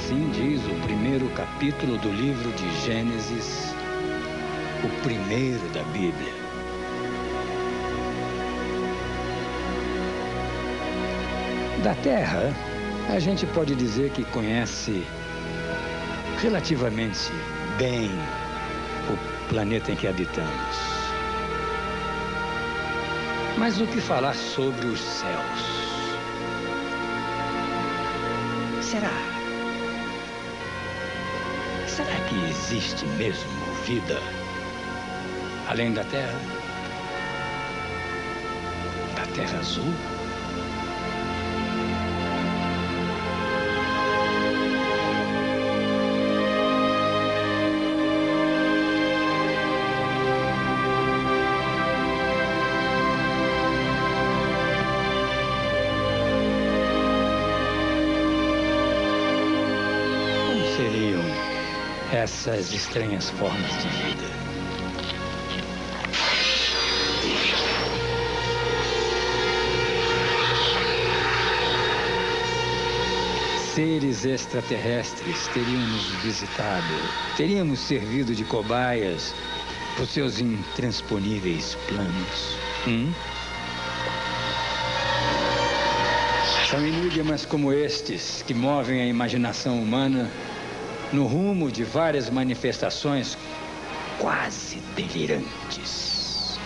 Assim diz o primeiro capítulo do livro de Gênesis, o primeiro da Bíblia. Da Terra, a gente pode dizer que conhece relativamente bem o planeta em que habitamos. Mas o que falar sobre os céus? Será que existe mesmo vida além da Terra? Da Terra Azul? Seriam essas estranhas formas de vida? Seres extraterrestres teriam nos visitado, teríamos servido de cobaias para os seus intransponíveis planos. São enigmas como estes que movem a imaginação humana no rumo de várias manifestações quase delirantes.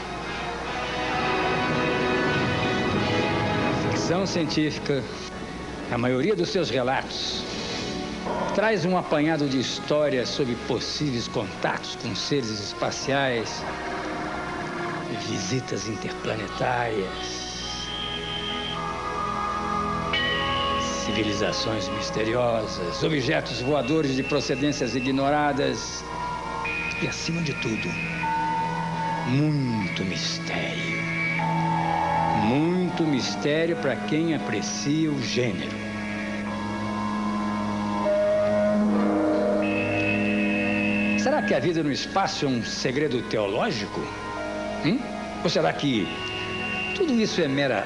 A ficção científica, a maioria dos seus relatos, traz um apanhado de histórias sobre possíveis contatos com seres espaciais, visitas interplanetárias, civilizações misteriosas, objetos voadores de procedências ignoradas e, acima de tudo, muito mistério. Muito mistério para quem aprecia o gênero. Será que a vida no espaço é um segredo teológico? Ou será que tudo isso é mera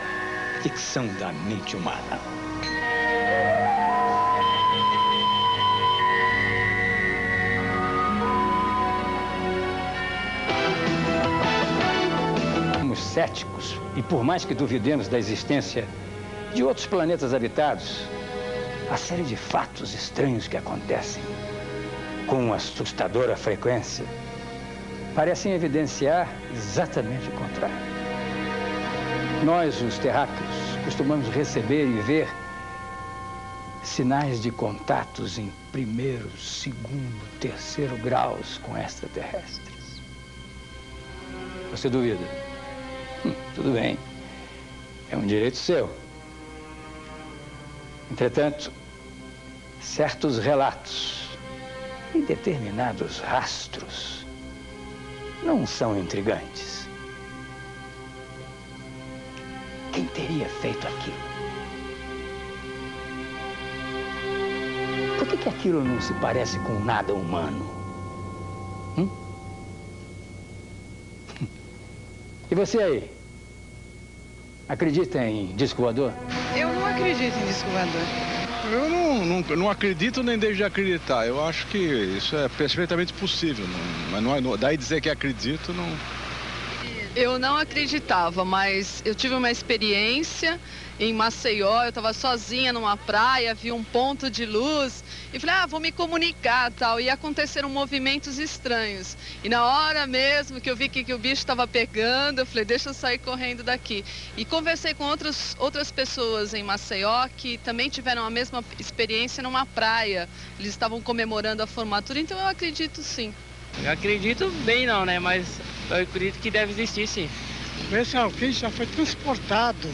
ficção da mente humana? Céticos, e por mais que duvidemos da existência de outros planetas habitados, a série de fatos estranhos que acontecem com assustadora frequência parecem evidenciar exatamente o contrário. Nós, os terráqueos, costumamos receber e ver sinais de contatos em primeiro, segundo, terceiro graus com extraterrestres. Você duvida? Tudo bem, é um direito seu. Entretanto, certos relatos e determinados rastros não são intrigantes. Quem teria feito aquilo? Por que aquilo não se parece com nada humano? E você aí? Acredita em disco voador? Eu não acredito em disco voador. Eu não acredito nem deixo de acreditar. Eu acho que isso é perfeitamente possível. Mas daí dizer que acredito, não... Eu não acreditava, mas eu tive uma experiência em Maceió. Eu estava sozinha numa praia, vi um ponto de luz e falei, vou me comunicar tal. E aconteceram movimentos estranhos. E na hora mesmo que eu vi que o bicho estava pegando, eu falei, deixa eu sair correndo daqui. E conversei com outras pessoas em Maceió que também tiveram a mesma experiência numa praia. Eles estavam comemorando a formatura, então eu acredito sim. Eu acredito bem não, né? Mas eu acredito que deve existir sim. Esse alguém já foi transportado.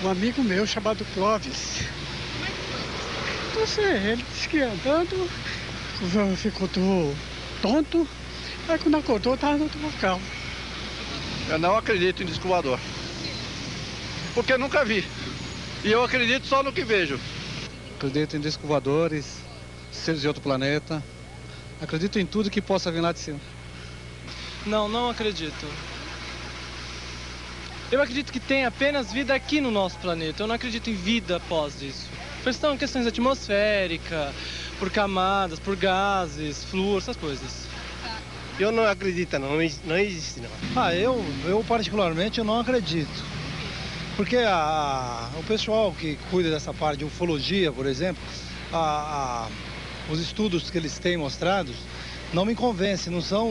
Um amigo meu chamado Clóvis. Não sei, ele disse que andando, ficou tonto. Aí quando acordou, estava no outro local. Eu não acredito em disco voador. Porque nunca vi. E eu acredito só no que vejo. Acredito em disco voadores, seres de outro planeta. Acredito em tudo que possa vir lá de cima. Não acredito. Eu acredito que tem apenas vida aqui no nosso planeta. Eu não acredito em vida após isso. Questões atmosféricas, por camadas, por gases, flúor, essas coisas. Eu não acredito, não existe, não. Eu particularmente eu não acredito. Porque o pessoal que cuida dessa parte de ufologia, por exemplo, os estudos que eles têm mostrados não me convencem, não são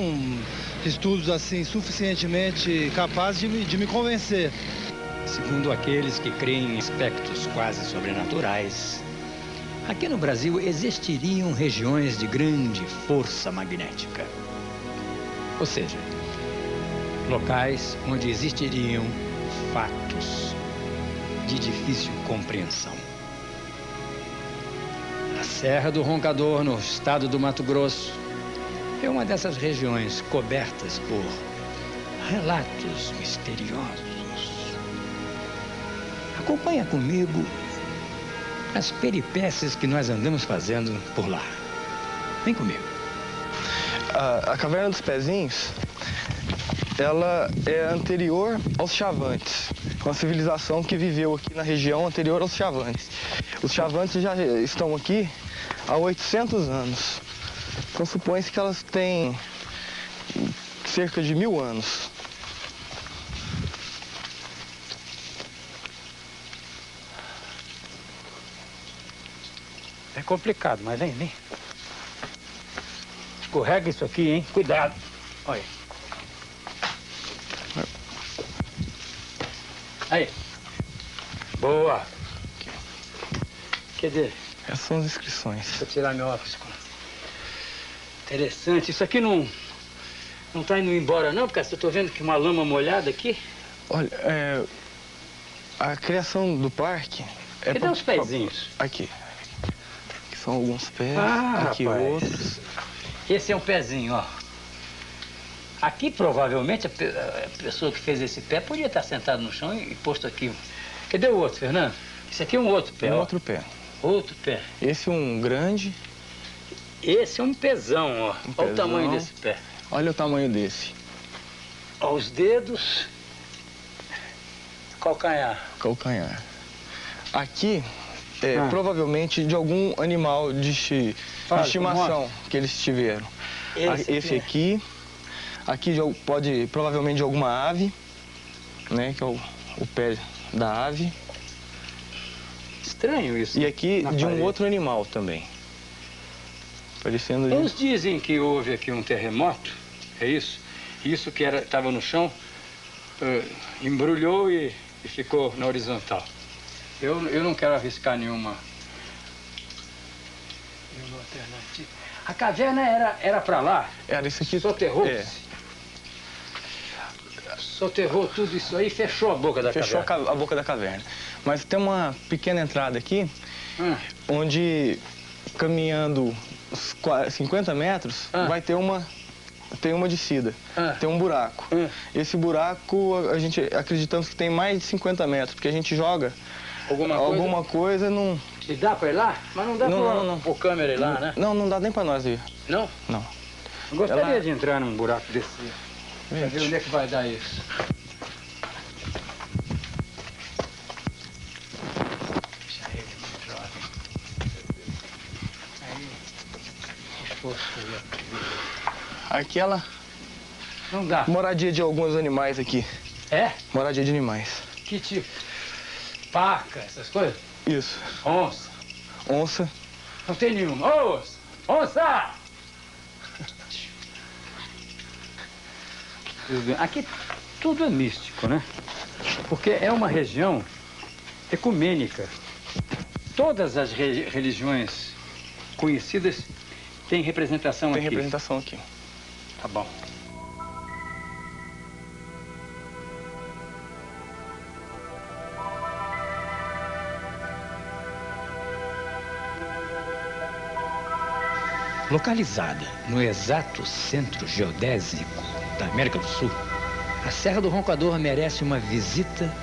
estudos assim suficientemente capazes de me convencer. Segundo aqueles que creem em aspectos quase sobrenaturais, aqui no Brasil existiriam regiões de grande força magnética. Ou seja, locais onde existiriam fatos de difícil compreensão. A Serra do Roncador, no estado do Mato Grosso, é uma dessas regiões cobertas por relatos misteriosos. Acompanha comigo as peripécias que nós andamos fazendo por lá. Vem comigo. A Caverna dos Pezinhos, ela é anterior aos Chavantes, uma civilização que viveu aqui na região anterior aos Chavantes. Os Chavantes já estão aqui há 800 anos. Então supõe-se que elas têm cerca de 1000 anos. É complicado, mas vem. Escorrega isso aqui, hein? Cuidado. Olha. Aí. Boa. Cadê? Essas são as inscrições. Deixa eu tirar meu óculos. Interessante. Isso aqui não tá indo embora, não? Porque eu tô vendo que uma lama molhada aqui. Olha, a criação do parque... Cadê os pezinhos? Aqui. Aqui são alguns pés, aqui rapaz. outros. Esse é um pezinho, ó. Aqui, provavelmente, a pessoa que fez esse pé podia estar sentado no chão e posto aqui. Cadê o outro, Fernando? Esse aqui é um outro pé, ó. Outro pé. Outro pé. Esse é um grande. Esse é um pezão, ó. Olha o tamanho desse pé. Olha o tamanho desse. Ó, os dedos. Calcanhar. Calcanhar. Aqui provavelmente de algum animal de estimação que eles tiveram. Esse aqui. Aqui provavelmente de alguma ave, né? Que é o pé da ave. Estranho isso. E aqui de um outro animal também. Parecendo... Uns dizem que houve aqui um terremoto, é isso? Isso que estava no chão, embrulhou e ficou na horizontal. Eu não quero arriscar nenhuma alternativa. A caverna era para lá? Era isso aqui. Soterrou-se? Soterrou tudo isso aí e fechou a boca da caverna? Fechou a boca da caverna. Mas tem uma pequena entrada aqui, onde caminhando uns 50 metros, vai ter uma descida, tem um buraco. Esse buraco, acreditamos que tem mais de 50 metros, porque a gente joga alguma coisa não... E dá pra ir lá? Mas não dá pra câmera ir lá, né? Não dá nem pra nós ir. Não? Não. Eu gostaria de entrar num buraco desse, pra ver onde é que vai dar isso. Puxa, ele é muito jovem. Aí, esforço. Aqui ela... Não dá. Moradia de alguns animais aqui. É? Moradia de animais. Que tipo? Paca, essas coisas? Isso. Onça? Onça. Não tem nenhuma. Onça! Onça! Aqui tudo é místico, né? Porque é uma região ecumênica. Todas as religiões conhecidas têm representação aqui. Tem representação aqui. Tá bom. Localizada no exato centro geodésico da América do Sul, a Serra do Roncador merece uma visita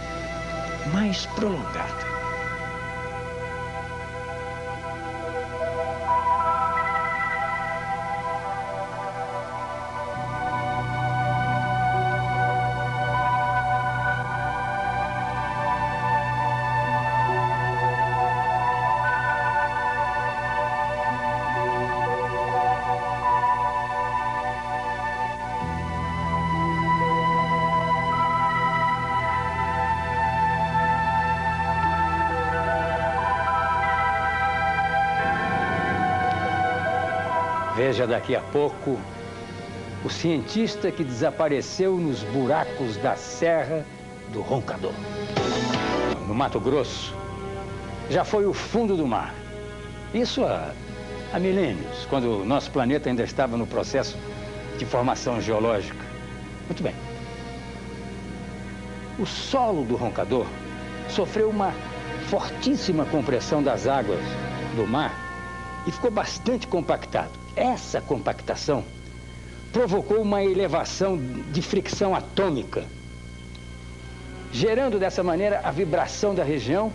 mais prolongada. Veja daqui a pouco o cientista que desapareceu nos buracos da Serra do Roncador. No Mato Grosso, já foi o fundo do mar. Isso há milênios, quando o nosso planeta ainda estava no processo de formação geológica. Muito bem. O solo do Roncador sofreu uma fortíssima compressão das águas do mar e ficou bastante compactado. Essa compactação provocou uma elevação de fricção atômica, gerando dessa maneira a vibração da região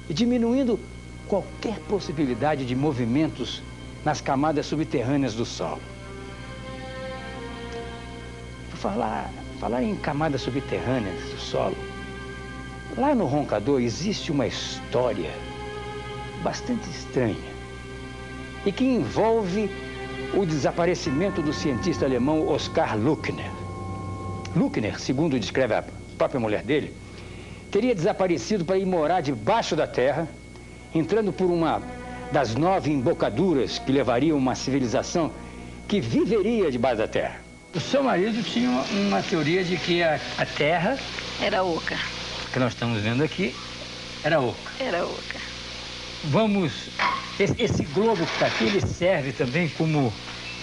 e diminuindo qualquer possibilidade de movimentos nas camadas subterrâneas do solo. Por falar em camadas subterrâneas do solo, lá no Roncador existe uma história bastante estranha e que envolve o desaparecimento do cientista alemão Oskar Luckner. Luckner, segundo descreve a própria mulher dele, teria desaparecido para ir morar debaixo da terra, entrando por uma das 9 embocaduras que levariam a uma civilização que viveria debaixo da terra. O seu marido tinha uma teoria de que a terra... Era oca. Que nós estamos vendo aqui, era oca. Era oca. Vamos... Esse globo que está aqui, ele serve também como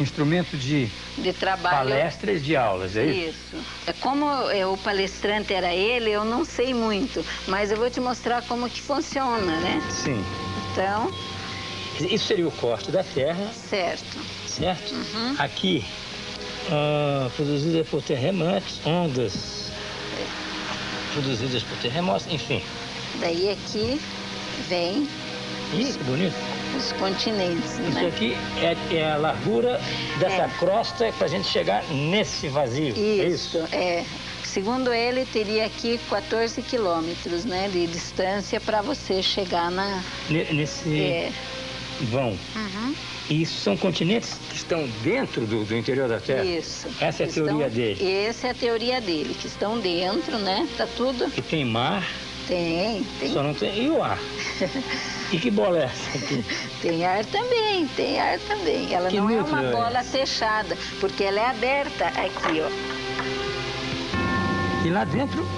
instrumento de trabalho. Palestras, de aulas, é isso? Isso. Como o palestrante era ele, eu não sei muito, mas eu vou te mostrar como que funciona, né? Sim. Então... Isso seria o corte da terra. Certo. Certo? Uhum. Aqui, produzida por terremotos, ondas produzidas por terremotos, enfim. Daí aqui vem... Isso, bonito. Os continentes, Isso né? aqui é a largura dessa crosta para a gente chegar nesse vazio. Isso, Segundo ele, teria aqui 14 quilômetros, né, de distância para você chegar nesse vão. Uhum. E isso são continentes que estão dentro do interior da Terra? Isso. Essa é a teoria dele? Essa é a teoria dele, que estão dentro, né? Tá tudo... E tem mar? Tem. Só não tem... E o ar? E que bola é essa aqui? Tem ar também. Ela que não é uma núcleo bola fechada, porque ela é aberta aqui, ó. E lá dentro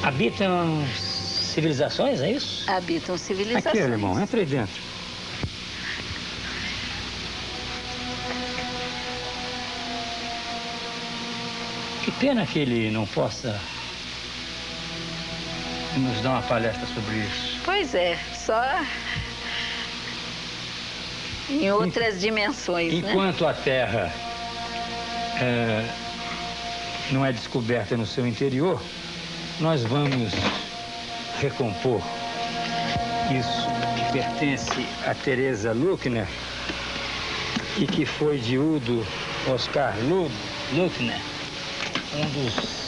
habitam civilizações, é isso? Habitam civilizações. Aqui, irmão, entra aí dentro. Que pena que ele não possa nos dar uma palestra sobre isso. Pois é, só em outras dimensões, Enquanto a Terra não é descoberta no seu interior, nós vamos recompor isso que pertence a Teresa Luckner e que foi de Udo Oskar Luckner, um dos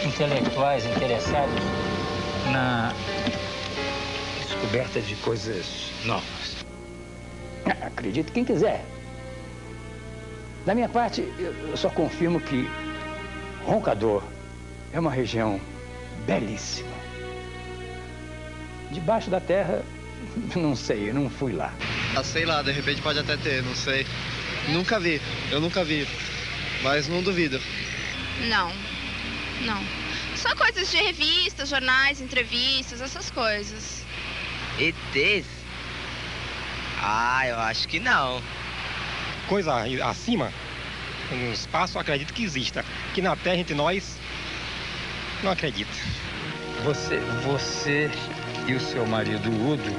intelectuais interessados na descoberta de coisas novas. Acredite quem quiser. Da minha parte, eu só confirmo que Roncador é uma região belíssima. Debaixo da terra, não sei, eu não fui lá. Sei lá, de repente pode até ter, não sei. Eu nunca vi, mas não duvido. Não. Só coisas de revistas, jornais, entrevistas, essas coisas. ETs? Eu acho que não. Coisa acima, no espaço, acredito que exista. Aqui na Terra, entre nós, não acredito. Você e o seu marido, Udo,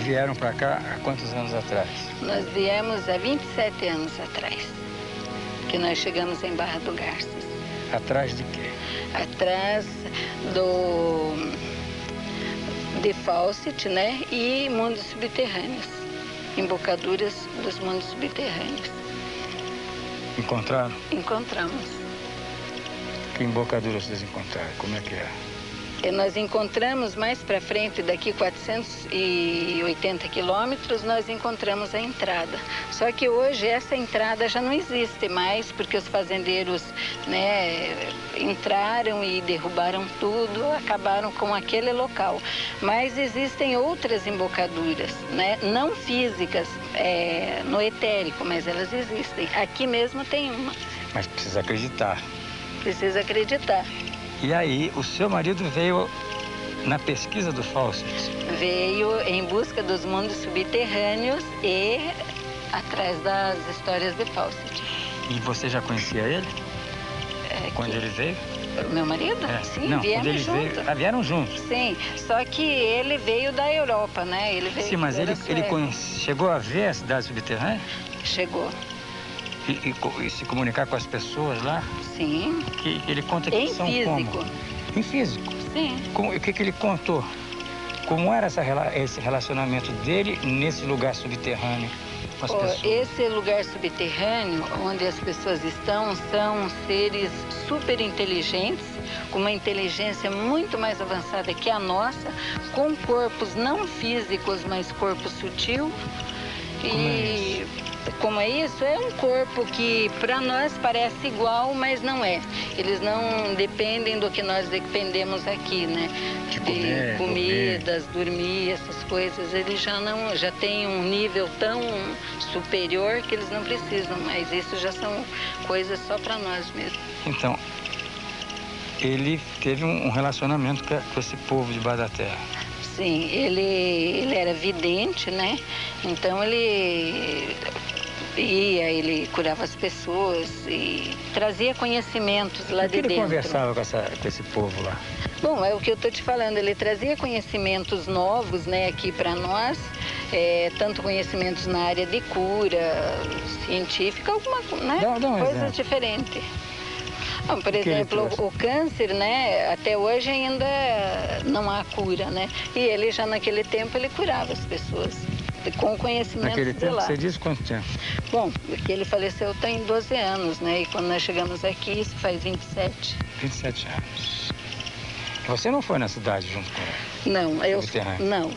vieram para cá há quantos anos atrás? Nós viemos há 27 anos atrás, que nós chegamos em Barra do Garças. Atrás de quê? Atrás de Fawcett, né? E mundos subterrâneos. Embocaduras dos mundos subterrâneos. Encontraram? Encontramos. Que embocadura vocês encontraram? Como é que é? Nós encontramos mais para frente, daqui 480 quilômetros, nós encontramos a entrada. Só que hoje essa entrada já não existe mais, porque os fazendeiros, né, entraram e derrubaram tudo, acabaram com aquele local. Mas existem outras embocaduras, né, não físicas, no etérico, mas elas existem. Aqui mesmo tem uma. Mas precisa acreditar. Precisa acreditar. E aí, o seu marido veio na pesquisa do Fawcett? Veio em busca dos mundos subterrâneos e atrás das histórias de Fawcett. E você já conhecia ele? Quando ele veio? Meu marido? Sim, não, viemos juntos. Vieram juntos? Sim, só que ele veio da Europa, né? Ele veio. Sim, mas ele chegou a ver a cidade subterrânea? Chegou. E se comunicar com as pessoas lá? Sim. Que ele conta que são físico. Como? Em físico? Sim. O que ele contou? Como era esse relacionamento dele nesse lugar subterrâneo com as pessoas? Esse lugar subterrâneo, onde as pessoas estão, são seres super inteligentes, com uma inteligência muito mais avançada que a nossa, com corpos não físicos, mas corpo sutil. E como é isso? É um corpo que para nós parece igual, mas não é. Eles não dependem do que nós dependemos aqui, né? De comer, comidas, dormir, essas coisas. Eles já têm um nível tão superior que eles não precisam, mas isso já são coisas só para nós mesmo. Então, ele teve um relacionamento com esse povo debaixo da terra. Sim, ele era vidente, né? Então ele ele curava as pessoas e trazia conhecimentos lá de dentro. Ele conversava com esse povo lá? Bom, é o que eu estou te falando, ele trazia conhecimentos novos, né, aqui para nós, tanto conhecimentos na área de cura, científica, alguma coisa diferente. Bom, por exemplo, o câncer, né, até hoje ainda não há cura, né? E ele já naquele tempo ele curava as pessoas com conhecimento naquele tempo, lá. você disse quanto tempo? Bom, porque ele faleceu tem 12 anos, né? E quando nós chegamos aqui, isso faz 27. 27 anos. Você não foi na cidade junto com ele? Não,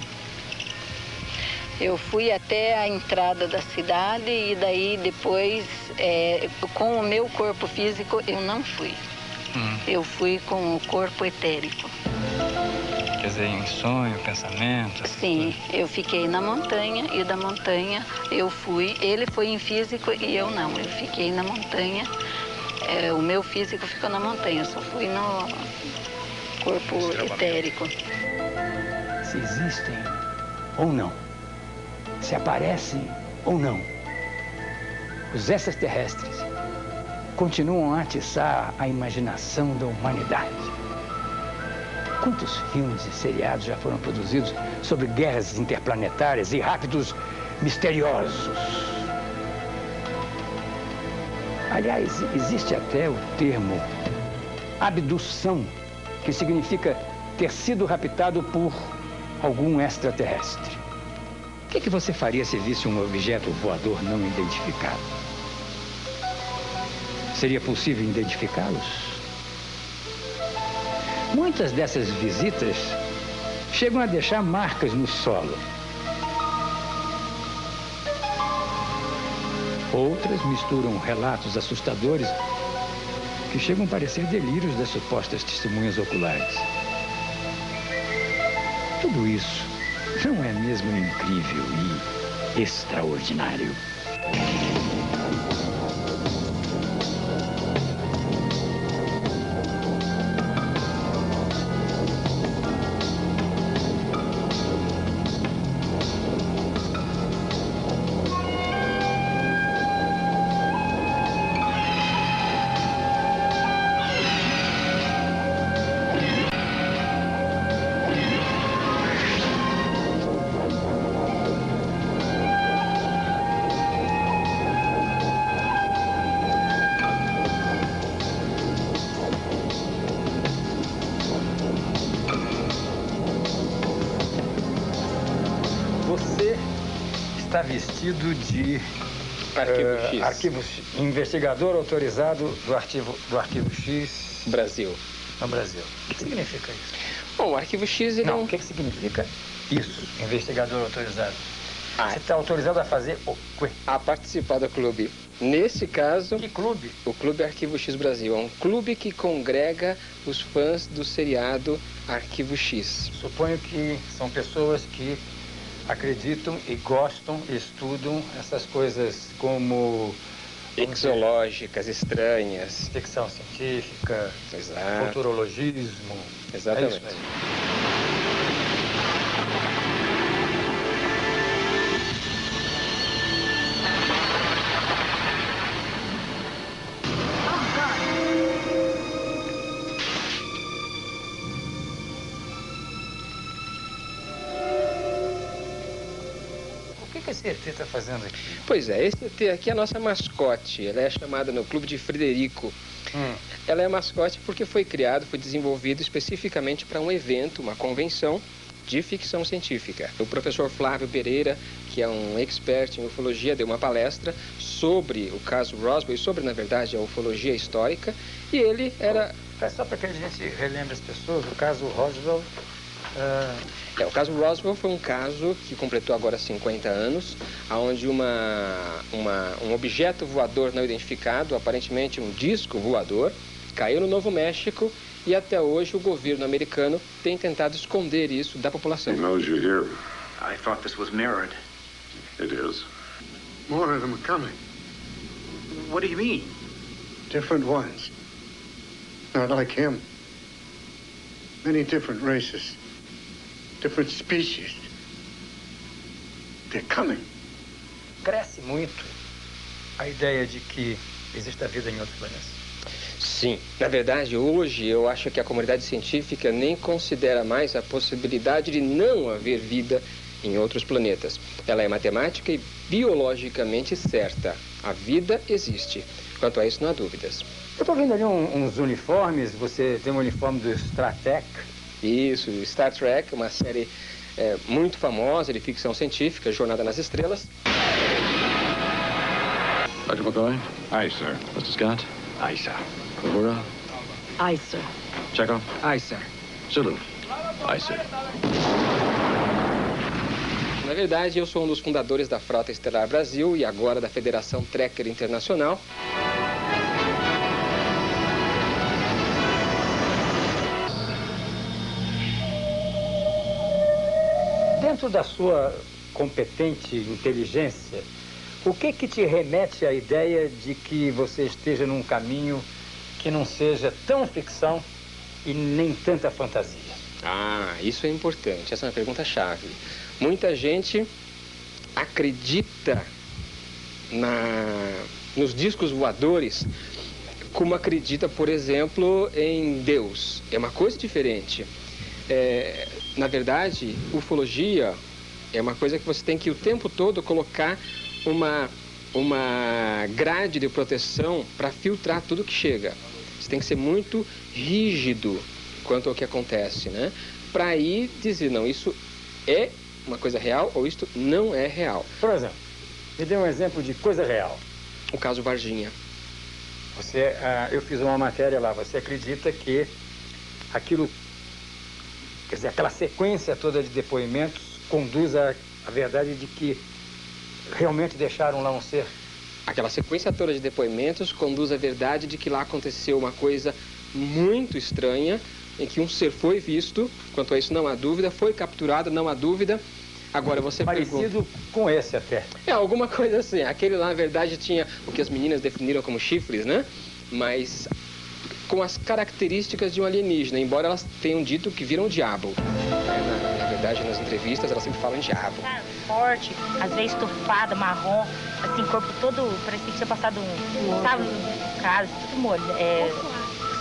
eu fui até a entrada da cidade e daí depois, com o meu corpo físico, eu não fui. Eu fui com o corpo etérico. Quer dizer, em sonho, pensamento? Sim, eu fiquei na montanha e da montanha eu fui. Ele foi em físico e eu não. Eu fiquei na montanha. O meu físico ficou na montanha, eu só fui no corpo etérico. Se existem ou não, se aparecem ou não, os extraterrestres continuam a atiçar a imaginação da humanidade. Quantos filmes e seriados já foram produzidos sobre guerras interplanetárias e raptos misteriosos? Aliás, existe até o termo abdução, que significa ter sido raptado por algum extraterrestre. O que você faria se visse um objeto voador não identificado? Seria possível identificá-los? Muitas dessas visitas chegam a deixar marcas no solo. Outras misturam relatos assustadores que chegam a parecer delírios das supostas testemunhas oculares. Tudo isso não é mesmo incrível e extraordinário? Está vestido de Arquivo X. Investigador autorizado do arquivo X Brasil. No Brasil. O que significa isso? Bom, o arquivo X, ele não, o que significa isso, investigador autorizado? Você está autorizado a fazer o quê? A participar do clube. Nesse caso... Que clube? O Clube Arquivo X Brasil. É um clube que congrega os fãs do seriado Arquivo X. Suponho que são pessoas que acreditam e gostam, estudam essas coisas como... exológicas, estranhas. Ficção científica, exato. Futurologismo. Exatamente. É isso aí. O que esse ET está fazendo aqui? Pois é, esse ET aqui é a nossa mascote. Ela é chamada no Clube de Frederico. Ela é mascote porque foi criado, foi desenvolvido especificamente para um evento, uma convenção de ficção científica. O professor Flávio Pereira, que é um expert em ufologia, deu uma palestra sobre o caso Roswell e sobre, na verdade, a ufologia histórica. E ele era... Só para que a gente relembre as pessoas, o caso Roswell... o caso Roswell foi um caso que completou agora 50 anos, onde um objeto voador não identificado, aparentemente um disco voador, caiu no Novo México e até hoje o governo americano tem tentado esconder isso da população. He knows you're here. I thought this was mirrored. It is. More of them are coming. What do you mean? Different ones. Not like him. Many different races. Different species. They're coming. Cresce muito a ideia de que existe vida em outros planetas. Sim. Na verdade, hoje eu acho que a comunidade científica nem considera mais a possibilidade de não haver vida em outros planetas. Ela é matemática e biologicamente certa. A vida existe. Quanto a isso, não há dúvidas. Eu estou vendo ali uns uniformes. Você tem um uniforme do Star Trek. Isso, Star Trek, uma série muito famosa de ficção científica, Jornada nas Estrelas. Dr. McCoy? Aye, sir. Mr. Scott? Aye, sir. Uhura? Aye, sir. Chekhov? Aye, sir. Sulu? Aye, sir. Na verdade, eu sou um dos fundadores da Frota Estelar Brasil e agora da Federação Trekker Internacional. Dentro da sua competente inteligência, o que te remete à ideia de que você esteja num caminho que não seja tão ficção e nem tanta fantasia? Ah, isso é importante. Essa é uma pergunta-chave. Muita gente acredita nos discos voadores como acredita, por exemplo, em Deus. É uma coisa diferente. Na verdade, ufologia é uma coisa que você tem que o tempo todo colocar uma grade de proteção para filtrar tudo que chega. Você tem que ser muito rígido quanto ao que acontece, né? Para aí dizer, não, isso é uma coisa real ou isto não é real. Por exemplo, me dê um exemplo de coisa real. O caso Varginha. Eu fiz uma matéria lá, você acredita que aquilo, quer dizer, aquela sequência toda de depoimentos conduz à verdade de que realmente deixaram lá um ser? Aquela sequência toda de depoimentos conduz à verdade de que lá aconteceu uma coisa muito estranha, em que um ser foi visto, quanto a isso não há dúvida, foi capturado, não há dúvida. Agora você parecido com esse até. Alguma coisa assim. Aquele lá, na verdade, tinha o que as meninas definiram como chifres, né? Mas com as características de um alienígena, embora elas tenham dito que viram o diabo. Na verdade, nas entrevistas, elas sempre falam diabo. Forte, às vezes estufada, marrom, assim, corpo todo, parecia que tinha passado sabe, cara, tudo molho.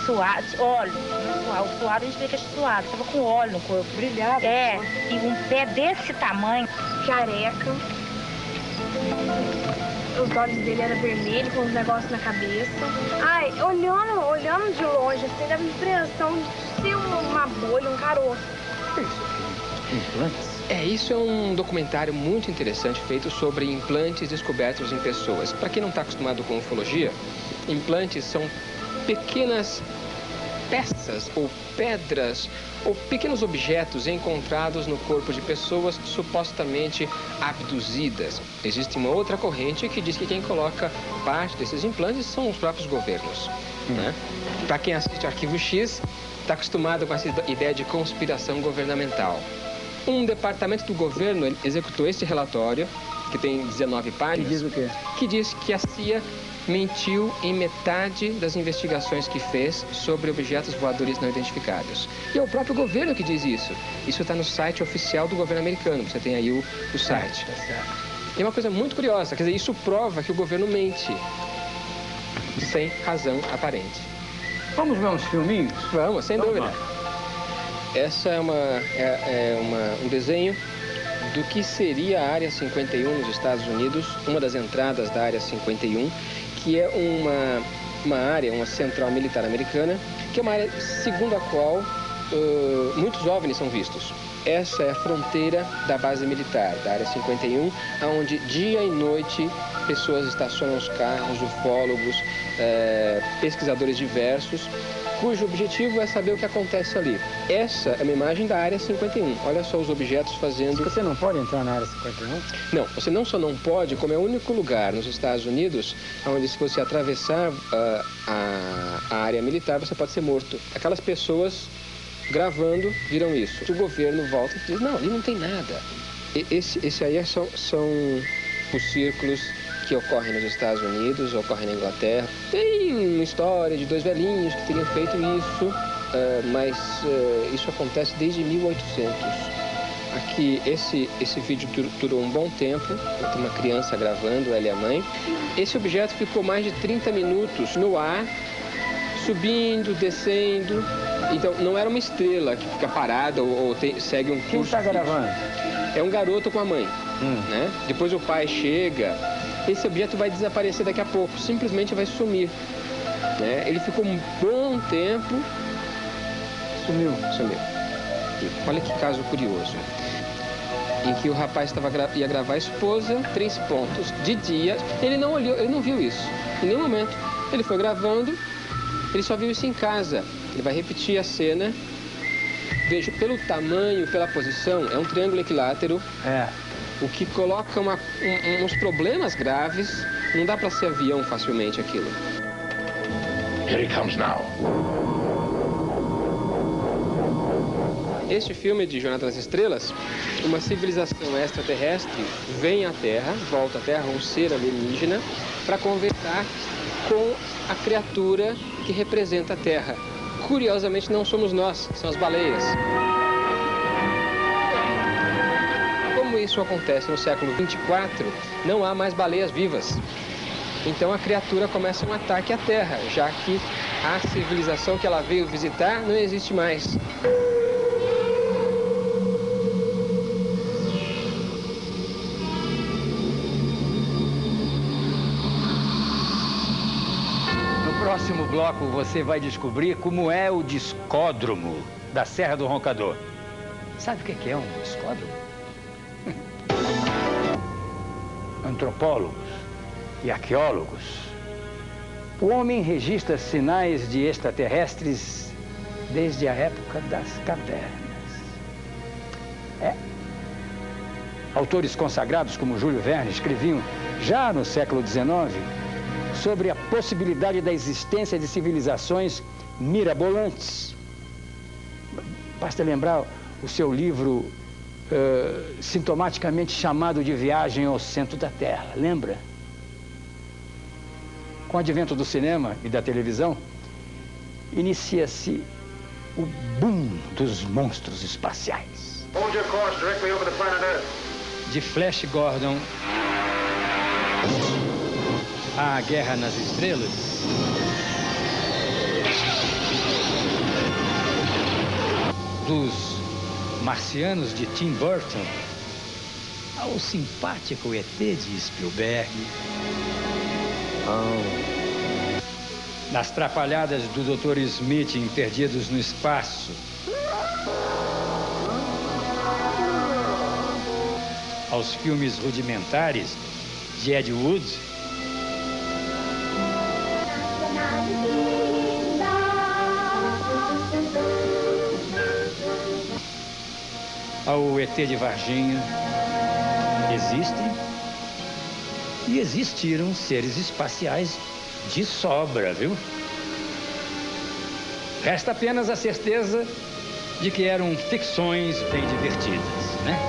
Suado, óleo. O suado a gente vê que é suado, tava com óleo no corpo. Brilhava. E um pé desse tamanho. Careca. Os olhos dele eram vermelhos, com os negócios na cabeça. Ai, olhando de longe, assim, dava a impressão de ser uma bolha, um caroço. Implantes? Isso é um documentário muito interessante feito sobre implantes descobertos em pessoas. Para quem não está acostumado com ufologia, implantes são pequenas peças ou pedras ou pequenos objetos encontrados no corpo de pessoas supostamente abduzidas. Existe uma outra corrente que diz que quem coloca parte desses implantes são os próprios governos. Né? Para quem assiste Arquivo X, está acostumado com essa ideia de conspiração governamental. Um departamento do governo executou esse relatório, que tem 19 páginas. Que diz o quê? Que diz que a CIA mentiu em metade das investigações que fez sobre objetos voadores não identificados. E é o próprio governo que diz isso. Isso está no site oficial do governo americano. Você tem aí o site. E é uma coisa muito curiosa. Quer dizer, isso prova que o governo mente sem razão aparente. Vamos ver uns filminhos? Vamos, sem dúvida. Essa é um desenho do que seria a Área 51 nos Estados Unidos, uma das entradas da Área 51, que é uma área, uma central militar americana, que é uma área segundo a qual muitos OVNIs são vistos. Essa é a fronteira da base militar, da Área 51, onde dia e noite pessoas estacionam os carros, ufólogos, pesquisadores diversos, cujo objetivo é saber o que acontece ali. Essa é uma imagem da Área 51. Olha só os objetos fazendo... Você não pode entrar na Área 51? Não, você não só não pode, como é o único lugar nos Estados Unidos onde, se você atravessar a área militar, você pode ser morto. Aquelas pessoas gravando viram isso. O governo volta e diz, não, ali não tem nada. Esse aí são os círculos que ocorrem nos Estados Unidos, ocorrem na Inglaterra. Tem uma história de dois velhinhos que teriam feito isso, mas isso acontece desde 1800. Aqui, esse vídeo durou um bom tempo, tem uma criança gravando, ela e a mãe. Esse objeto ficou mais de 30 minutos no ar, subindo, descendo. Então, não era uma estrela que fica parada ou segue um curso. Quem está gravando? É um garoto com a mãe. Né? Depois o pai chega. Esse objeto vai desaparecer daqui a pouco, simplesmente vai sumir. Né? Ele ficou um bom tempo. Sumiu. E olha que caso curioso. Em que o rapaz ia gravar a esposa, 3 pontos. De dia, ele não olhou, ele não viu isso. Em nenhum momento. Ele foi gravando, ele só viu isso em casa. Ele vai repetir a cena. Veja, pelo tamanho, pela posição, é um triângulo equilátero. O que coloca uns problemas graves. Não dá para ser avião facilmente aquilo. Here he comes now. Este filme de Jornada nas Estrelas, uma civilização extraterrestre vem à Terra, volta à Terra, um ser alienígena, para conversar com a criatura que representa a Terra. Curiosamente, não somos nós, são as baleias. Como isso acontece no século 24, não há mais baleias vivas. Então a criatura começa um ataque à Terra, já que a civilização que ela veio visitar não existe mais. No próximo bloco você vai descobrir como é o discódromo da Serra do Roncador. Sabe o que é um discódromo? Antropólogos e arqueólogos, o homem registra sinais de extraterrestres desde a época das cavernas. Autores consagrados como Júlio Verne escreviam já no século XIX sobre a possibilidade da existência de civilizações mirabolantes. Basta lembrar o seu livro sintomaticamente chamado de Viagem ao Centro da Terra, lembra? Com o advento do cinema e da televisão, inicia-se o boom dos monstros espaciais. Hold your course directly over the planet Earth. De Flash Gordon à Guerra nas Estrelas, dos Marcianos de Tim Burton ao simpático ET de Spielberg. Das trapalhadas do Dr. Smith em Perdidos no Espaço. Aos filmes rudimentares de Ed Wood. ao ET de Varginha. Existem e existiram seres espaciais de sobra, viu? Resta apenas a certeza de que eram ficções bem divertidas, né?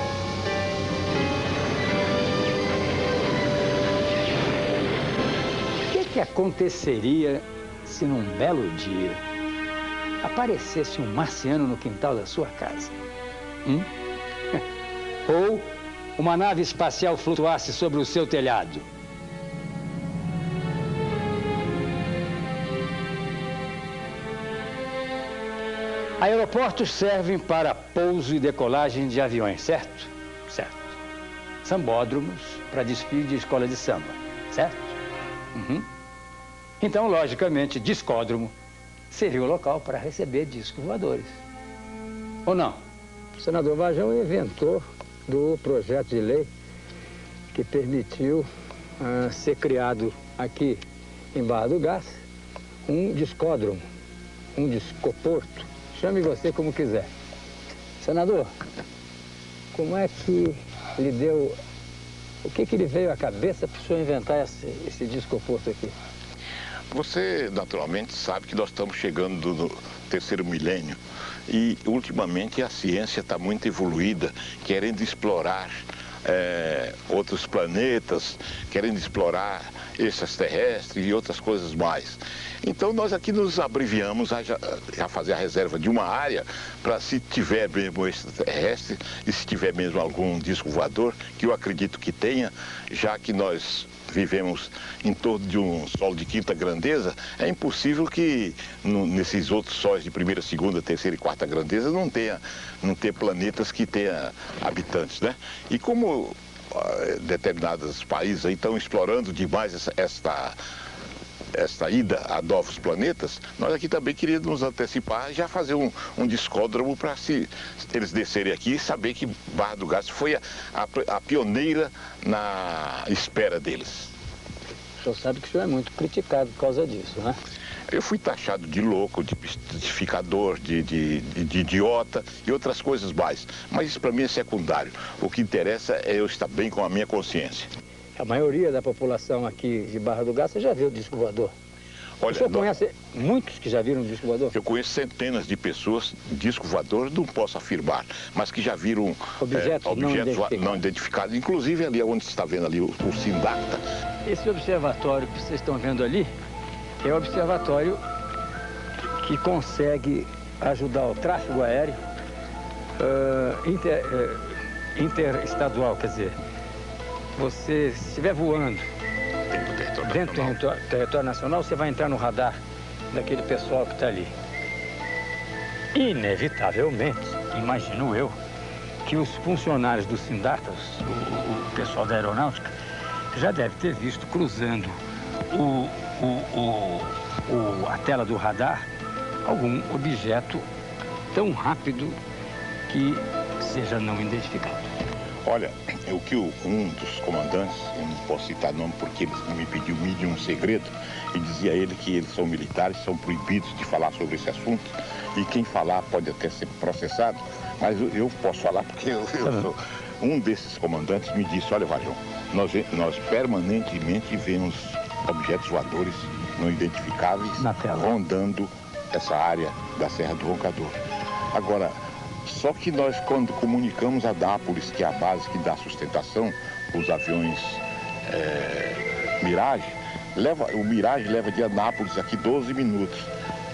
O que aconteceria se num belo dia aparecesse um marciano no quintal da sua casa? Ou uma nave espacial flutuasse sobre o seu telhado? Aeroportos servem para pouso e decolagem de aviões, certo? Certo. Sambódromos para desfile de escola de samba, certo? Então, logicamente, discódromo seria o local para receber discos voadores. Ou não? O senador Varjão é o inventor do projeto de lei que permitiu ser criado aqui em Barra do Garça um discódromo, um discoporto. Chame você como quiser. Senador, como é que lhe deu... O que lhe veio à cabeça para o senhor inventar esse discoporto aqui? Você, naturalmente, sabe que nós estamos chegando no terceiro milênio e, ultimamente, a ciência está muito evoluída, querendo explorar outros planetas, querendo explorar extraterrestres e outras coisas mais. Então, nós aqui nos abreviamos a fazer a reserva de uma área para, se tiver mesmo extraterrestre e se tiver mesmo algum disco voador, que eu acredito que tenha, já que nós vivemos em torno de um Sol de quinta grandeza, é impossível que nesses outros sóis de primeira, segunda, terceira e quarta grandeza não tenha planetas que tenha habitantes, né? E como determinados países aí estão explorando demais esta ida a novos planetas, nós aqui também queríamos nos antecipar e já fazer um discódromo para, se eles descerem aqui, e saber que Barra do Garça foi a pioneira na espera deles. O senhor sabe que o senhor é muito criticado por causa disso, né? Eu fui taxado de louco, de mistificador, de idiota e outras coisas mais. Mas isso para mim é secundário. O que interessa é eu estar bem com a minha consciência. A maioria da população aqui de Barra do Garça já viu o disco voador. Olha, o senhor conhece muitos que já viram o disco voador? Eu conheço centenas de pessoas, disco voador não posso afirmar, mas que já viram objetos não identificados. Inclusive ali onde você está vendo ali o Sindacta. Esse observatório que vocês estão vendo ali é o observatório que consegue ajudar o tráfego aéreo interestadual, quer dizer, você se estiver voando dentro do território nacional, você vai entrar no radar daquele pessoal que está ali. Inevitavelmente, imagino eu, que os funcionários do Sindacta, o pessoal da aeronáutica, já deve ter visto cruzando a tela do radar algum objeto tão rápido que seja não identificado. Olha, o que um dos comandantes, eu não posso citar nome porque ele me pediu um segredo, e dizia a ele que eles são militares, são proibidos de falar sobre esse assunto, e quem falar pode até ser processado, mas eu posso falar porque eu sou... Um desses comandantes me disse: olha, Varjão, nós permanentemente vemos objetos voadores não identificáveis rondando essa área da Serra do Roncador. Agora, só que nós, quando comunicamos a Anápolis, que é a base que dá sustentação para os aviões Mirage, o Mirage leva de Anápolis aqui 12 minutos.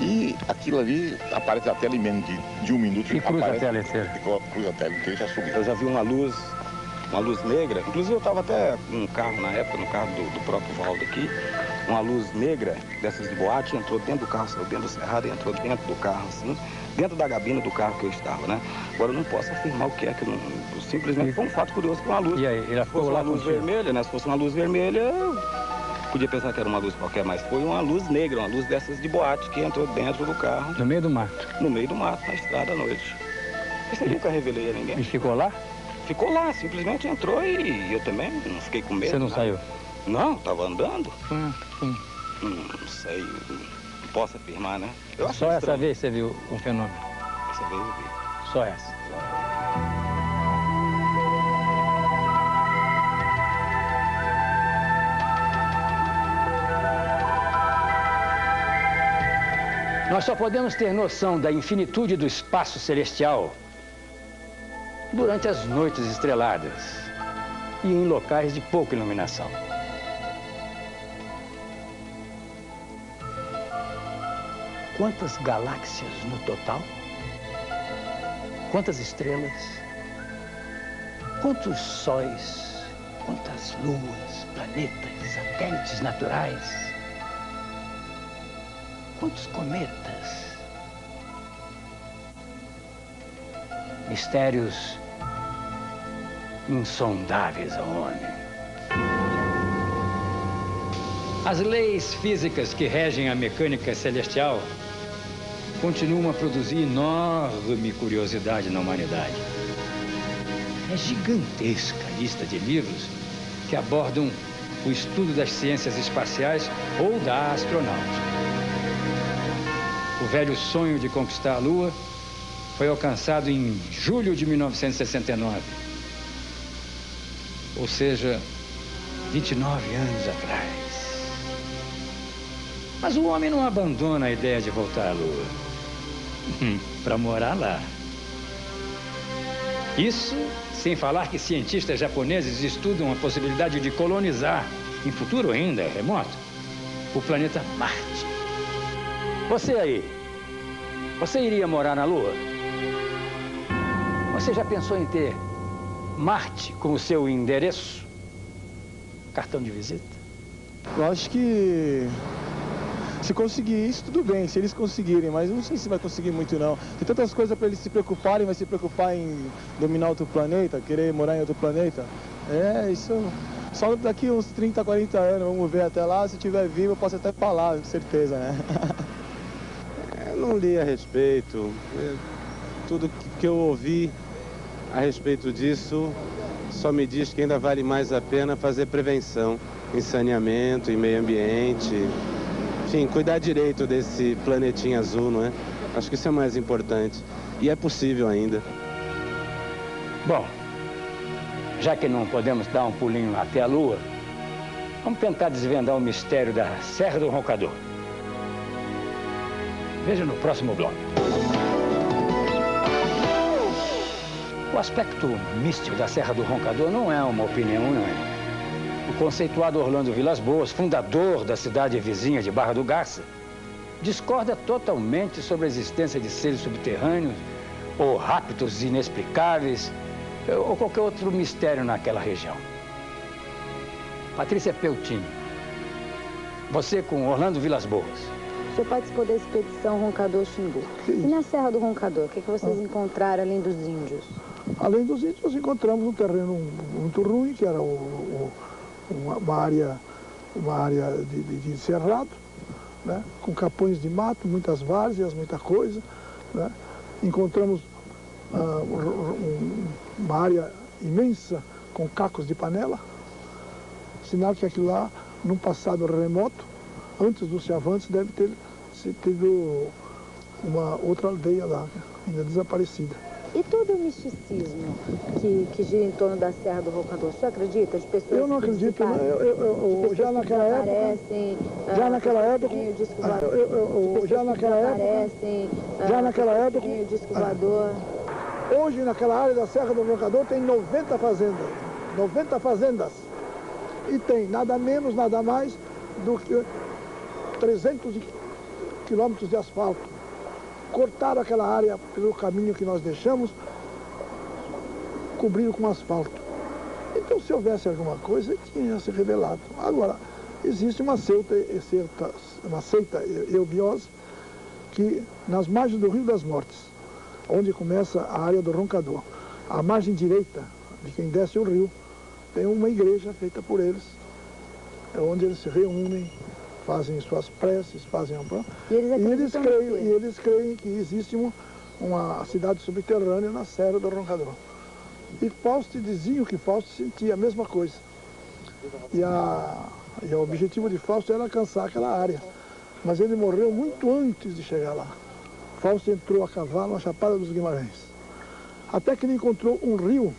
E aquilo ali aparece na tela em menos de um minuto. E cruza a tela inteira. Cruza a tela inteira e já subiu. Eu já vi uma luz negra. Inclusive eu estava até num carro na época, no carro do próprio Valdo aqui. Uma luz negra dessas de boate entrou dentro do carro, saiu dentro do cerrado e entrou dentro do carro, assim. Dentro da gabina do carro que eu estava, né? Agora eu não posso afirmar o que é, que não, simplesmente foi um fato curioso que uma luz. E aí, ela ficou lá com luz vermelha, né? Se fosse uma luz vermelha, eu podia pensar que era uma luz qualquer, mas foi uma luz negra, uma luz dessas de boate que entrou dentro do carro. No meio do mato? No meio do mato, na estrada à noite. Isso eu nunca revelei a ninguém. E ficou lá? Ficou lá, simplesmente entrou e eu também não fiquei com medo. Você não saiu? Não, estava andando. Não sei, não posso afirmar, né? Só essa vez você viu um fenômeno? Essa vez eu vi. Só essa? Nós só podemos ter noção da infinitude do espaço celestial durante as noites estreladas e em locais de pouca iluminação. Quantas galáxias no total? Quantas estrelas? Quantos sóis? Quantas luas, planetas, satélites naturais? Quantos cometas? Mistérios insondáveis ao homem. As leis físicas que regem a mecânica celestial continuam a produzir enorme curiosidade na humanidade. É gigantesca a lista de livros que abordam o estudo das ciências espaciais ou da astronáutica. O velho sonho de conquistar a Lua foi alcançado em julho de 1969. Ou seja, 29 anos atrás. Mas o homem não abandona a ideia de voltar à Lua para morar lá. Isso sem falar que cientistas japoneses estudam a possibilidade de colonizar, em futuro ainda remoto, o planeta Marte. Você aí, você iria morar na Lua? Você já pensou em ter Marte como seu endereço? Cartão de visita? Eu acho que se conseguir isso, tudo bem, se eles conseguirem, mas eu não sei se vai conseguir muito não. Tem tantas coisas para eles se preocuparem, vai se preocupar em dominar outro planeta, querer morar em outro planeta. Isso só daqui uns 30, 40 anos, vamos ver até lá, se estiver vivo eu posso até falar, com certeza, né? Eu não li a respeito, tudo que eu ouvi a respeito disso só me diz que ainda vale mais a pena fazer prevenção em saneamento, em meio ambiente. Enfim, cuidar direito desse planetinha azul, não é? Acho que isso é o mais importante. E é possível ainda. Bom, já que não podemos dar um pulinho até a Lua, vamos tentar desvendar o mistério da Serra do Roncador. Veja no próximo bloco. O aspecto místico da Serra do Roncador não é uma opinião unânime. O conceituado Orlando Vilas Boas, fundador da cidade vizinha de Barra do Garça, discorda totalmente sobre a existência de seres subterrâneos ou raptos inexplicáveis ou qualquer outro mistério naquela região. Patrícia Peltinho, você com Orlando Vilas Boas. O senhor participou da expedição Roncador Xingu. E na Serra do Roncador, o que vocês encontraram além dos índios? Além dos índios, nós encontramos um terreno muito ruim, que era uma área de cerrado, né? Com capões de mato, muitas várzeas, muita coisa, né? Encontramos uma área imensa com cacos de panela, sinal que aquilo lá, num passado remoto, antes dos Chavantes, deve ter tido uma outra aldeia lá, ainda desaparecida. E todo o misticismo que gira em torno da Serra do Roncador, o senhor acredita? De pessoas eu não acredito, já naquela época, hoje naquela área da Serra do Roncador tem 90 fazendas, e tem nada menos, nada mais do que 300 quilômetros de asfalto. Cortaram aquela área pelo caminho que nós deixamos, cobriram com asfalto. Então, se houvesse alguma coisa, tinha se revelado. Agora, existe uma seita eubiosa que, nas margens do Rio das Mortes, onde começa a área do Roncador, a margem direita de quem desce o rio, tem uma igreja feita por eles, é onde eles se reúnem, fazem suas preces, fazem e eles creem que existe uma cidade subterrânea na Serra do Roncador. E Fausto dizia que Fausto sentia a mesma coisa. E o objetivo de Fausto era alcançar aquela área. Mas ele morreu muito antes de chegar lá. Fausto entrou a cavalo na Chapada dos Guimarães. Até que ele encontrou um rio.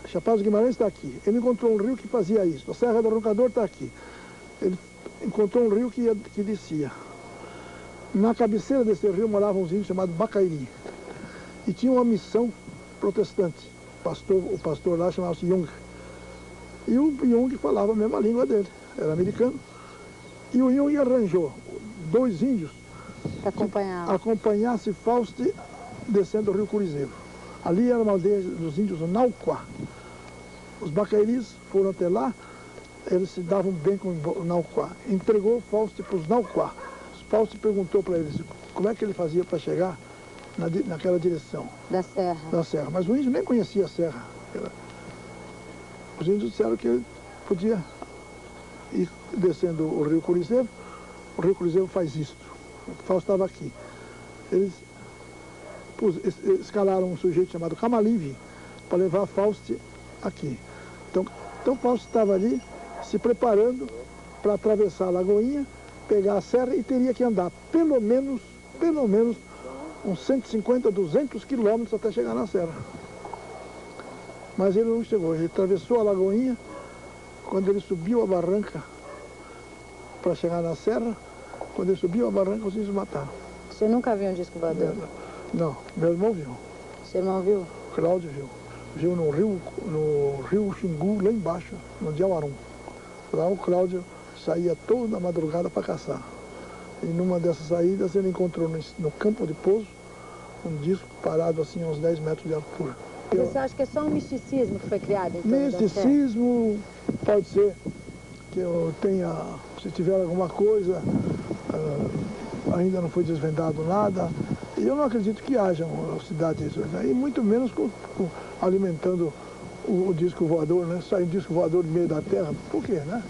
A Chapada dos Guimarães está aqui. Ele encontrou um rio que fazia isso. A Serra do Roncador está aqui. Ele encontrou um rio que descia. Na cabeceira desse rio moravam uns índios chamados Bacairi. E tinha uma missão protestante. O pastor lá chamava-se Jung. E o Jung falava a mesma língua dele, era americano. E o Jung arranjou 2 índios para acompanhasse Fausto descendo o rio Curizeiro. Ali era uma aldeia dos índios Nauquá. Os Bacairis foram até lá, eles se davam bem com o Nauquá. Entregou Fausto para os Nauquá. Fausto perguntou para eles como é que ele fazia para chegar naquela direção. Da serra. Da serra. Mas o índio nem conhecia a serra. Os índios disseram que ele podia ir descendo o rio Curizeiro. O rio Curizeiro faz isto. O Fausto estava aqui. Eles escalaram um sujeito chamado Camalive para levar Fausto aqui. Então Fausto estava ali se preparando para atravessar a Lagoinha, pegar a serra e teria que andar pelo menos uns 150, 200 quilômetros até chegar na serra. Mas ele não chegou, ele atravessou a Lagoinha. Quando ele subiu a barranca para chegar na serra, quando ele subiu a barranca, os índios mataram. Você nunca viu um disco voador? Não, meu irmão viu. Seu irmão viu? Cláudio viu. Viu no rio Xingu, lá embaixo, no Diauarum. Lá o Cláudio saía toda madrugada para caçar. E numa dessas saídas ele encontrou no campo de pouso um disco parado assim a uns 10 metros de altura. Você acha que é só um misticismo que foi criado em torno misticismo, pode ser que eu tenha, se tiver alguma coisa, ainda não foi desvendado nada. E eu não acredito que haja uma cidade disso, né? E muito menos alimentando o disco voador, né? Sai um disco voador no meio da terra, por quê, né?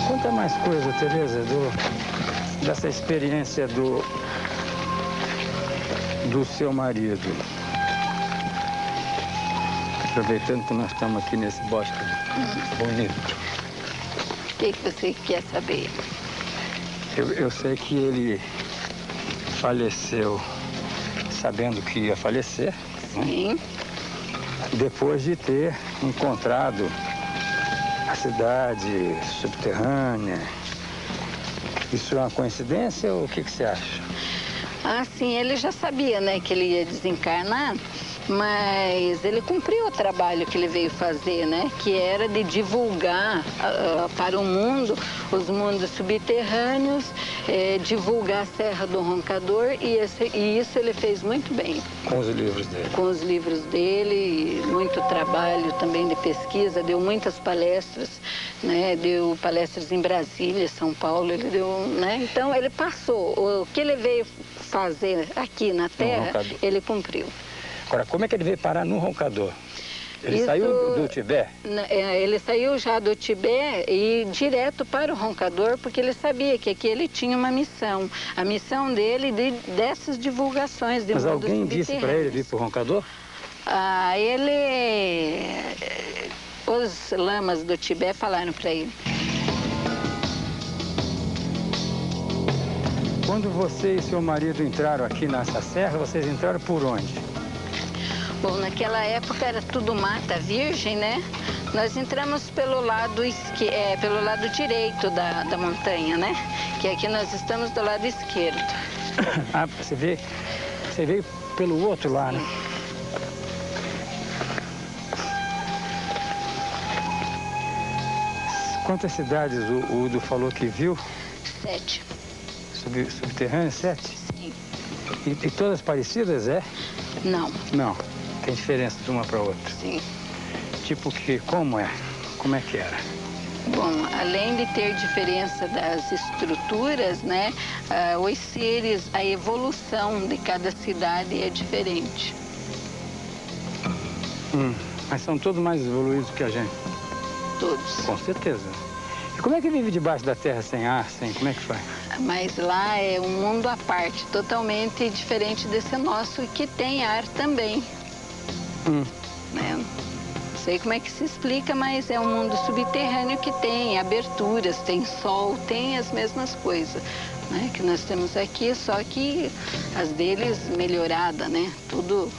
Conta mais coisa, Tereza, dessa experiência do seu marido. Aproveitando que nós estamos aqui nesse bosque bonito. O que você quer saber? Eu sei que ele faleceu sabendo que ia falecer. Sim. Né? Depois de ter encontrado a cidade subterrânea. Isso é uma coincidência ou o que você acha? Ah, sim, ele já sabia, né, que ele ia desencarnar, mas ele cumpriu o trabalho que ele veio fazer, né, que era de divulgar para o mundo os mundos subterrâneos, divulgar a Serra do Roncador, e isso ele fez muito bem. Com os livros dele? Com os livros dele, muito trabalho também de pesquisa, deu muitas palestras, né, deu palestras em Brasília, São Paulo, ele deu, né, então ele passou, o que ele veio fazer aqui na Terra, ele cumpriu. Agora, como é que ele veio parar no Roncador? Ele saiu do Tibete? Ele saiu já do Tibete e direto para o Roncador, porque ele sabia que aqui ele tinha uma missão. A missão dele dessas divulgações de mundos subterrâneos. Mas alguém disse para ele vir para o Roncador? Os lamas do Tibete falaram para ele. Quando você e seu marido entraram aqui nessa serra, vocês entraram por onde? Bom, naquela época era tudo mata virgem, né? Nós entramos pelo lado direito da montanha, né? Que aqui nós estamos do lado esquerdo. Ah, você veio pelo outro lá, né? Quantas cidades o Udo falou que viu? 7. Subterrâneo, 7? Sim. E todas parecidas, é? Não. Não. Tem diferença de uma para outra? Sim. Tipo que, como é? Como é que era? Bom, além de ter diferença das estruturas, né? Os seres, a evolução de cada cidade é diferente. Mas são todos mais evoluídos que a gente? Todos. Com certeza. E como é que vive debaixo da terra sem ar, como é que faz? Mas lá é um mundo à parte, totalmente diferente desse nosso, que tem ar também. Né? sei como é que se explica, mas é um mundo subterrâneo que tem aberturas, tem sol, tem as mesmas coisas, né, que nós temos aqui, só que as deles melhorada, né? Tudo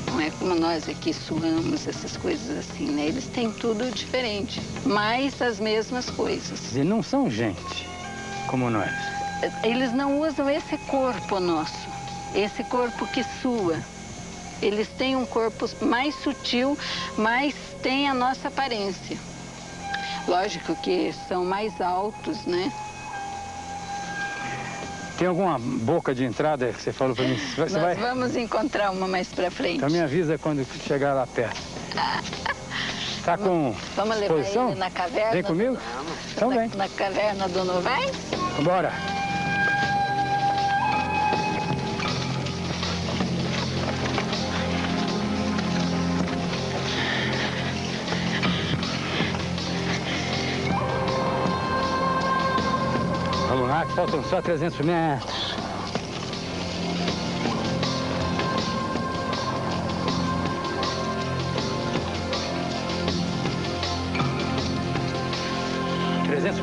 não é como nós aqui suamos, essas coisas assim, né? Eles têm tudo diferente, mas as mesmas coisas. E não são gente como nós. Eles não usam esse corpo nosso, esse corpo que sua. Eles têm um corpo mais sutil, mas tem a nossa aparência. Lógico que são mais altos, né? Tem alguma boca de entrada que você falou para mim? Nós vamos encontrar uma mais pra frente. Então me avisa quando chegar lá perto. Tá com Vamos levar exposição? ele na caverna? Vem comigo? Então vem. Na caverna do Novaes? Bora. Vamos lá, que faltam só 300 metros.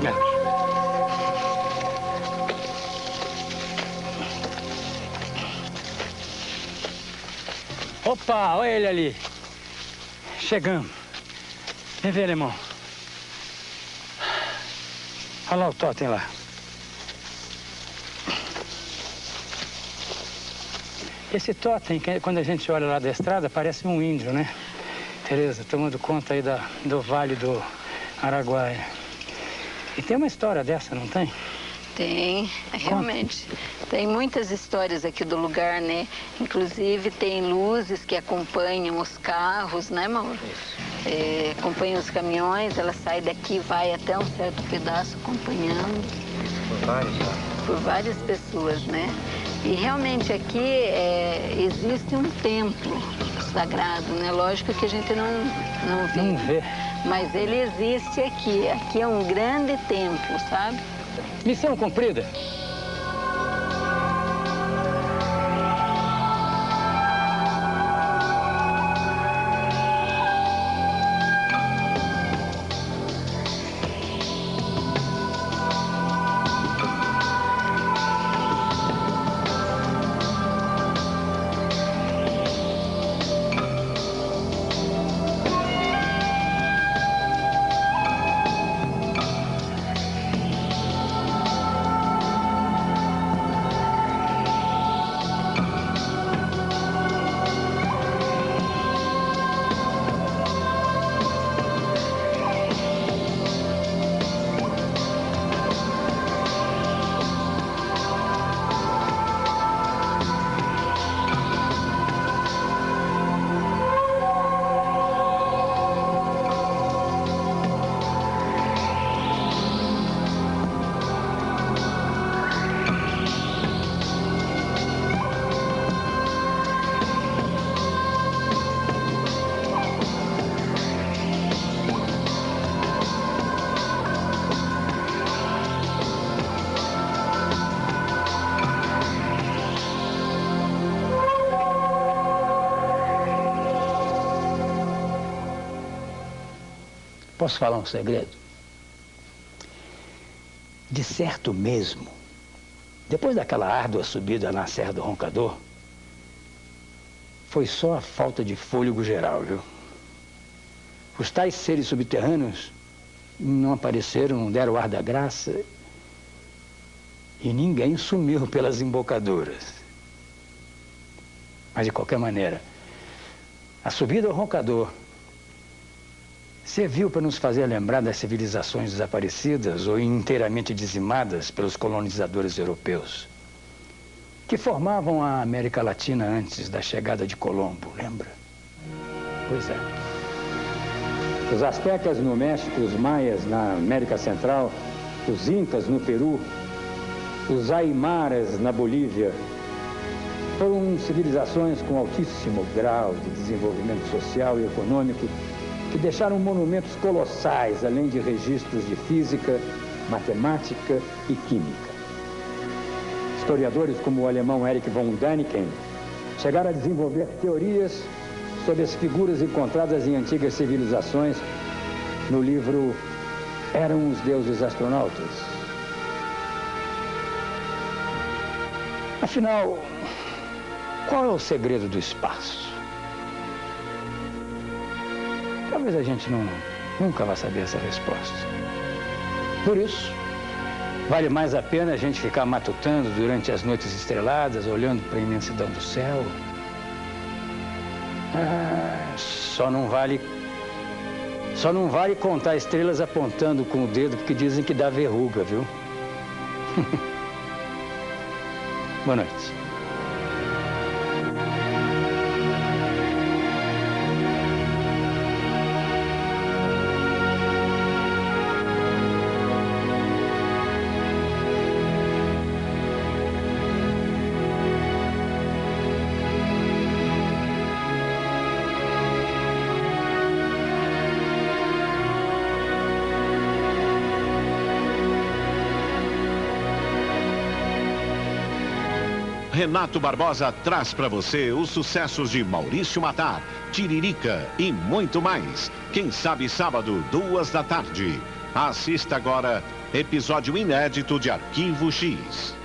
Metros. Opa, olha ele ali. Chegamos. Vem ver, alemão. Olha lá o totem lá. Esse totem, quando a gente olha lá da estrada, parece um índio, né? Tereza, tomando conta aí do Vale do Araguaia. E tem uma história dessa, não tem? Tem, realmente. Tem muitas histórias aqui do lugar, né? Inclusive tem luzes que acompanham os carros, né, Mauro? Acompanham os caminhões, ela sai daqui e vai até um certo pedaço acompanhando. Por várias pessoas, né? E realmente aqui existe um templo sagrado, né? Lógico que a gente não vê. Mas ele existe aqui. Aqui é um grande templo, sabe? Missão cumprida. Posso falar um segredo? De certo mesmo, depois daquela árdua subida na Serra do Roncador, foi só a falta de fôlego geral, viu? Os tais seres subterrâneos não apareceram, não deram o ar da graça e ninguém sumiu pelas embocaduras. Mas, de qualquer maneira, a subida ao Roncador serviu para nos fazer lembrar das civilizações desaparecidas ou inteiramente dizimadas pelos colonizadores europeus, que formavam a América Latina antes da chegada de Colombo, lembra? Pois é. Os astecas no México, os maias na América Central, os incas no Peru, os aimaras na Bolívia, foram civilizações com altíssimo grau de desenvolvimento social e econômico, que deixaram monumentos colossais, além de registros de física, matemática e química. Historiadores como o alemão Erich von Däniken chegaram a desenvolver teorias sobre as figuras encontradas em antigas civilizações no livro Eram os Deuses Astronautas. Afinal, qual é o segredo do espaço? Talvez a gente nunca vá saber essa resposta. Por isso, vale mais a pena a gente ficar matutando durante as noites estreladas, olhando para a imensidão do céu. Só não vale contar estrelas apontando com o dedo, porque dizem que dá verruga, viu? Boa noite. Renato Barbosa traz para você os sucessos de Maurício Matar, Tiririca e muito mais. Quem sabe sábado, 14h. Assista agora episódio inédito de Arquivo X.